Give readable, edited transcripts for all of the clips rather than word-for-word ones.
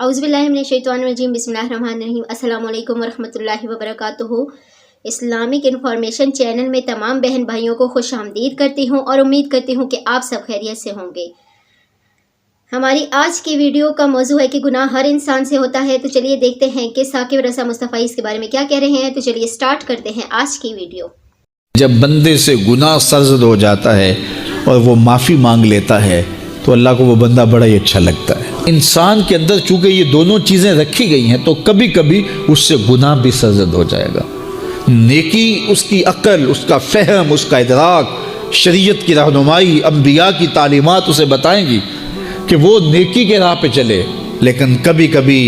औज़ुबिल्लाहिमिनश्शैतानिर्रजीम बिस्मिल्लाहिर्रहमानिर्रहीम। अस्सलामु अलैकुम वरहमतुल्लाहि वबरकातुहू। इस्लामिक इन्फॉर्मेशन चैनल में तमाम बहन भाइयों को खुश आमदीद करती हूँ और उम्मीद करती हूँ कि आप सब खैरियत से होंगे। हमारी आज की वीडियो का मौजू है कि गुनाह हर इंसान से होता है। तो चलिए देखते हैं कि साकिब रज़ा मुस्तफ़ा इसके बारे में क्या कह रहे हैं। तो चलिए स्टार्ट करते हैं आज की वीडियो। जब बंदे से गुनाह सरज़द हो जाता है और वो माफ़ी मांग लेता है तो अल्लाह को वो बंदा बड़ा ही अच्छा लगता है। इंसान के अंदर चूँकि ये दोनों चीज़ें रखी गई हैं तो कभी कभी उससे गुनाह भी सरज़द हो जाएगा। नेकी उसकी अक्ल, उसका फ़हम, उसका इदराक, शरीयत की रहनुमाई, अम्बिया की तालीमात उसे बताएंगी कि वो नेकी के राह पे चले, लेकिन कभी कभी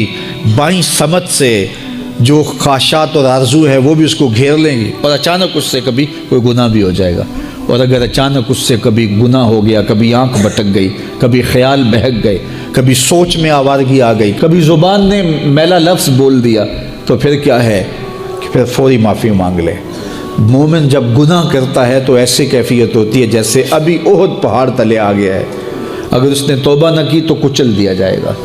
बाईं समझ से जो ख्वाहिशात और आरज़ू है वो भी उसको घेर लेंगी और अचानक उससे कभी कोई गुनाह भी हो जाएगा। और अगर अचानक उससे कभी गुनाह हो गया, कभी आंख भटक गई, कभी ख्याल बहक गए, कभी सोच में आवारगी आ गई, कभी ज़ुबान ने मैला लफ्ज़ बोल दिया, तो फिर क्या है कि फिर फौरी माफ़ी मांग ले। मोमिन जब गुनाह करता है तो ऐसी कैफियत होती है जैसे अभी ओहद पहाड़ तले आ गया है, अगर उसने तौबा न की तो कुचल दिया जाएगा।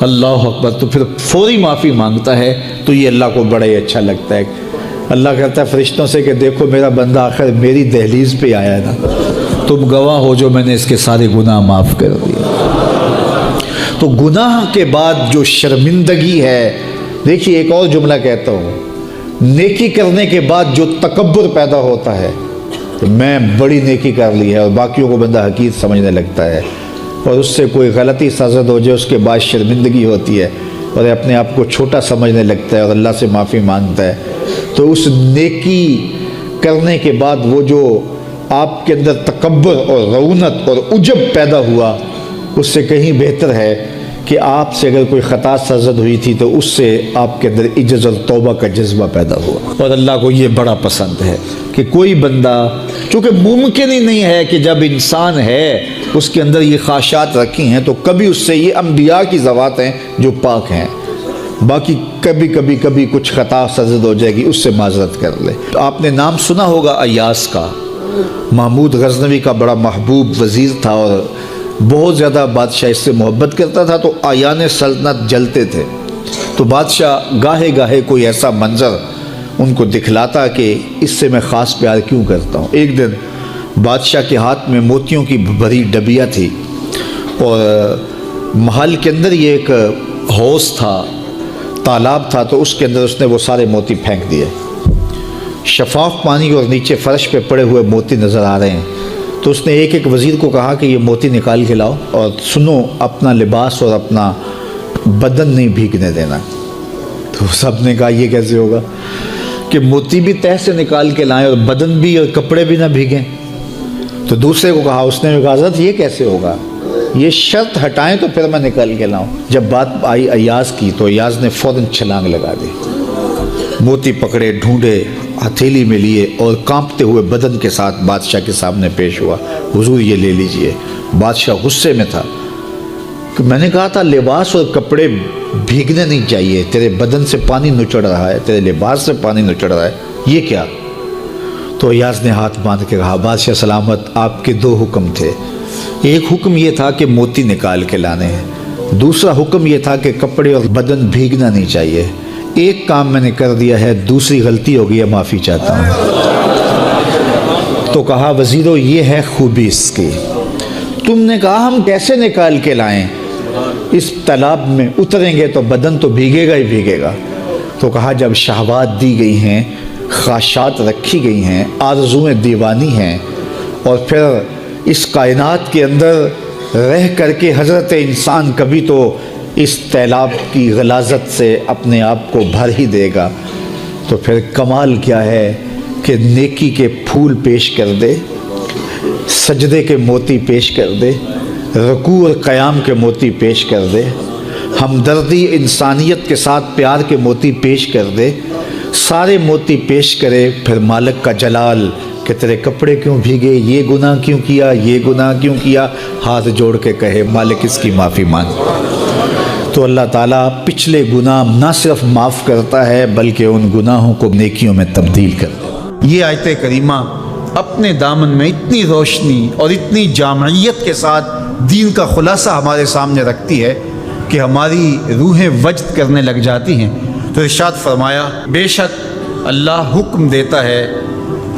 अल्लाह अकबर। तो फिर फौरी माफ़ी मांगता है तो ये अल्लाह को बड़ा ही अच्छा लगता है। अल्लाह कहता है फरिश्तों से कि देखो मेरा बंदा आखिर मेरी दहलीज़ पे आया है ना, तुम गवाह हो जो मैंने इसके सारे गुनाह माफ़ कर दिए। तो गुनाह के बाद जो शर्मिंदगी है, देखिए एक और जुमला कहता हूँ, नेकी करने के बाद जो तकब्बुर पैदा होता है कि मैं बड़ी नेकी कर ली है और बाकियों को बंदा हकीर समझने लगता है, और उससे कोई गलती सरज़द हो जाए उसके बाद शर्मिंदगी होती है और अपने आप को छोटा समझने लगता है और अल्लाह से माफ़ी मांगता है। तो उस नेकी करने के बाद वो जो आपके अंदर तकब्बुर और रौनत और उजब पैदा हुआ, उससे कहीं बेहतर है कि आपसे अगर कोई ख़ता सरज़द हुई थी तो उससे आपके अंदर इज्जत और तौबा का जज्बा पैदा हुआ। और अल्लाह को ये बड़ा पसंद है कि कोई बंदा, चूँकि मुमकिन ही नहीं है कि जब इंसान है उसके अंदर ये ख्वाहिशात रखी हैं तो कभी उससे, ये अम्बिया की ज़वात हैं जो पाक हैं, बाकी कभी कुछ ख़ता सरज़द हो जाएगी, उससे माज़रत कर ले। तो आपने नाम सुना होगा अय्यास का। महमूद गज़नवी का बड़ा महबूब वज़ीर था और बहुत ज़्यादा बादशाह इससे मोहब्बत करता था, तो आयान सल्तनत जलते थे। तो बादशाह गाहे गाहे कोई ऐसा मंज़र उनको दिखलाता कि इससे मैं ख़ास प्यार क्यों करता हूँ। एक दिन बादशाह के हाथ में मोतियों की भरी डबिया थी और महल के अंदर ये एक हौज़ था, तालाब था, तो उसके अंदर उसने वो सारे मोती फेंक दिए। शफाफ पानी और नीचे फ़र्श पे पड़े हुए मोती नज़र आ रहे हैं। तो उसने एक एक वज़ीर को कहा कि ये मोती निकाल के लाओ और सुनो, अपना लिबास और अपना बदन नहीं भीगने देना। तो सब ने कहा ये कैसे होगा कि मोती भी तह से निकाल के लाएं और बदन भी और कपड़े भी ना भीगें। तो दूसरे को कहा, उसने भी कहा हज़रत ये कैसे होगा, ये शर्त हटाएं तो फिर मैं निकाल के लाऊं। जब बात आई अय्याज़ की तो अय्याज़ ने फ़ौरन छलांग लगा दी, मोती पकड़े, ढूंढे, हथेली में लिए और कांपते हुए बदन के साथ बादशाह के सामने पेश हुआ। हुजूर ये ले लीजिए। बादशाह गुस्से में था कि मैंने कहा था लिबास और कपड़े भीगने नहीं चाहिए, तेरे बदन से पानी नुचड़ रहा है, तेरे लिबास से पानी नुचड़ रहा है, ये क्या। तो अय्याज़ ने हाथ बांध के कहा, बादशाह सलामत, आपके दो हुक्म थे। एक हुक्म ये था कि मोती निकाल के लाने हैं, दूसरा हुक्म ये था कि कपड़े और बदन भीगना नहीं चाहिए। एक काम मैंने कर दिया है, दूसरी गलती हो गई है, माफ़ी चाहता हूँ। तो कहा वज़ीरों ये है खूबी इसकी, तुमने कहा हम कैसे निकाल के लाएं, इस तालाब में उतरेंगे तो बदन तो भीगेगा ही भीगेगा। तो कहा जब शहवात दी गई हैं, ख्वाहिशात रखी गई हैं, आरज़ुएँ दीवानी हैं, और फिर इस कायनात के अंदर रह करके हज़रत इंसान कभी तो इस तालाब की गलाज़त से अपने आप को भर ही देगा, तो फिर कमाल क्या है कि नेकी के फूल पेश कर दे, सजदे के मोती पेश कर दे, रुकू और क़याम के मोती पेश कर दे, हमदर्दी इंसानियत के साथ प्यार के मोती पेश कर दे, सारे मोती पेश करे, फिर मालिक का जलाल कि तेरे कपड़े क्यों भीगे, ये गुनाह क्यों किया, ये गुनाह क्यों किया, हाथ जोड़ के कहे मालिक इसकी माफ़ी मांग। तो अल्लाह ताला पिछले गुनाह ना सिर्फ माफ़ करता है बल्कि उन गुनाहों को नेकियों में तब्दील कर देता है। ये आयत करीमा अपने दामन में इतनी रोशनी और इतनी जामियत के साथ दीन का खुलासा हमारे सामने रखती है کہ ہماری روحیں وجد کرنے لگ جاتی ہیں، تو ارشاد فرمایا بے شک اللہ حکم دیتا ہے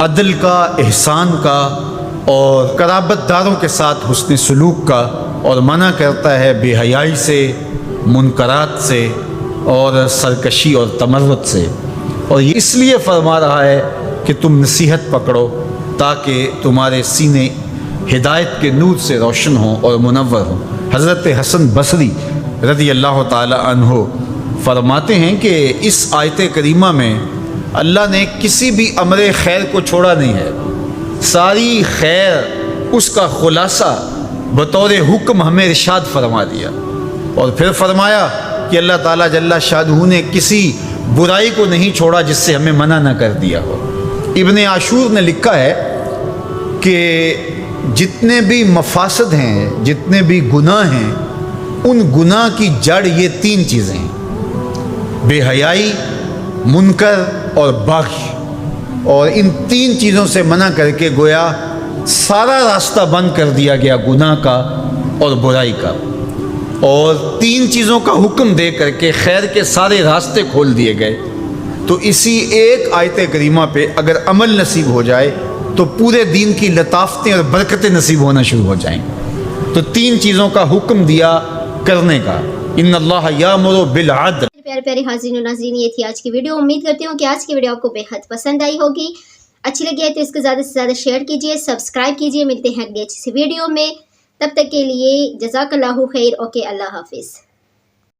عدل کا، احسان کا اور قرابت داروں کے ساتھ حسن سلوک کا، اور منع کرتا ہے بے حیائی سے، منکرات سے اور سرکشی اور تمرد سے۔ اور یہ اس لیے فرما رہا ہے کہ تم نصیحت پکڑو تاکہ تمہارے سینے ہدایت کے نور سے روشن ہوں اور منور ہوں۔ حضرت حسن بصری رضی اللہ تعالی عنہ فرماتے ہیں کہ اس آیت کریمہ میں اللہ نے کسی بھی امر خیر کو چھوڑا نہیں ہے، ساری خیر اس کا خلاصہ بطور حکم ہمیں ارشاد فرما دیا، اور پھر فرمایا کہ اللہ تعالیٰ جل شانہ نے کسی برائی کو نہیں چھوڑا جس سے ہمیں منع نہ کر دیا ہو۔ ابن عاشور نے لکھا ہے کہ جتنے بھی مفاسد ہیں، جتنے بھی گناہ ہیں، ان گناہ کی جڑ یہ تین چیزیں ہیں: بے حیائی، منکر اور باغی۔ اور ان تین چیزوں سے منع کر کے گویا سارا راستہ بند کر دیا گیا گناہ کا اور برائی کا، اور تین چیزوں کا حکم دے کر کے خیر کے سارے راستے کھول دیے گئے۔ تو اسی ایک آیت کریمہ پہ اگر عمل نصیب ہو جائے تو پورے دین کی لطافتیں اور برکتیں نصیب ہونا شروع ہو جائیں۔ تو تین چیزوں کا حکم دیا کرنے کا، ان اللہ یامر بالعدل۔ پیارے پیارے حاضرین و ناظرین، یہ تھی آج کی ویڈیو۔ امید کرتی ہوں کہ آج کی ویڈیو آپ کو بے حد پسند آئی ہوگی۔ اچھی لگی ہے تو اس کو زیادہ سے زیادہ شیئر کیجیے، سبسکرائب کیجیے۔ ملتے ہیں اگلی اچھی سی ویڈیو میں، تب تک کے لیے جزاک اللہ خیر۔ اوکے، اللہ حافظ۔